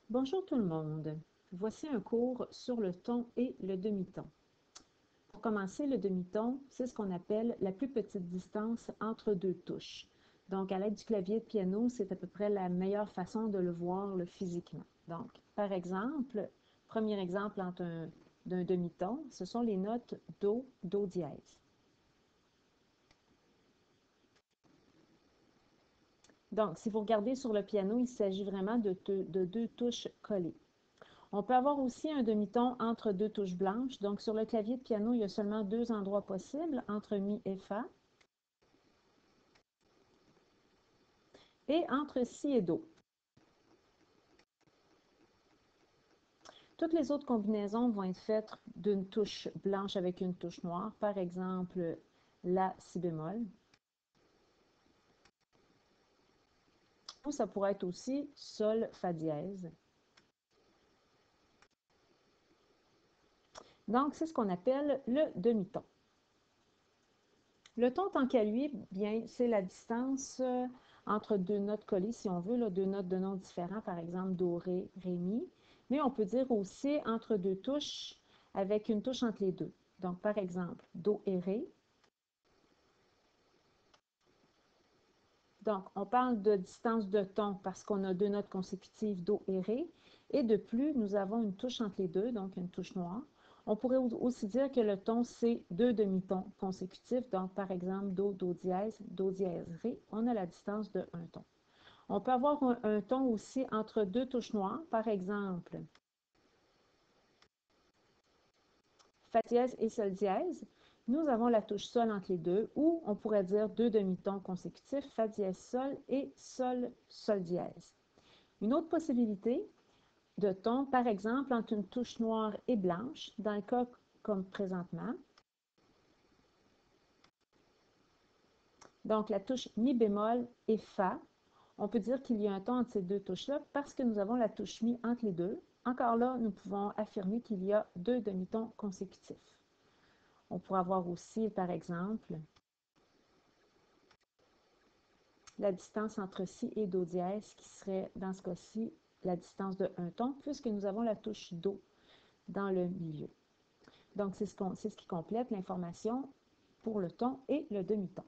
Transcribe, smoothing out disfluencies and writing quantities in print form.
Bonjour tout le monde. Voici un cours sur le ton et le demi-ton. Pour commencer, le demi-ton, c'est ce qu'on appelle la plus petite distance entre deux touches. Donc, à l'aide du clavier de piano, c'est à peu près la meilleure façon de le voir physiquement. Donc, par exemple, premier exemple d'un demi-ton, ce sont les notes Do, Do dièse. Donc, si vous regardez sur le piano, il s'agit vraiment de deux touches collées. On peut avoir aussi un demi-ton entre deux touches blanches. Donc, sur le clavier de piano, il y a seulement deux endroits possibles, entre Mi et Fa, et entre Si et Do. Toutes les autres combinaisons vont être faites d'une touche blanche avec une touche noire. Par exemple, La, Si bémol. Ou ça pourrait être aussi Sol, Fa dièse. Donc, c'est ce qu'on appelle le demi-ton. Le ton, tant qu'à lui, bien, c'est la distance entre deux notes collées, si on veut, là, deux notes de noms différents, par exemple Do, Ré, Ré, Mi. Mais on peut dire aussi entre deux touches avec une touche entre les deux. Donc, par exemple, Do et Ré. Donc, on parle de distance de ton parce qu'on a deux notes consécutives, Do et Ré. Et de plus, nous avons une touche entre les deux, donc une touche noire. On pourrait aussi dire que le ton, c'est deux demi-tons consécutifs. Donc, par exemple, Do, Do dièse, Ré. On a la distance de un ton. On peut avoir un ton aussi entre deux touches noires. Par exemple, Fa dièse et Sol dièse. Nous avons la touche Sol entre les deux, ou on pourrait dire deux demi-tons consécutifs, Fa dièse Sol et Sol, Sol dièse. Une autre possibilité de ton, par exemple, entre une touche noire et blanche, dans le cas comme présentement. Donc, la touche Mi bémol et Fa. On peut dire qu'il y a un ton entre ces deux touches-là parce que nous avons la touche Mi entre les deux. Encore là, nous pouvons affirmer qu'il y a deux demi-tons consécutifs. On pourrait avoir aussi, par exemple, la distance entre Si et Do dièse, qui serait, dans ce cas-ci, la distance de un ton, puisque nous avons la touche Do dans le milieu. Donc, c'est ce qui complète l'information pour le ton et le demi-ton.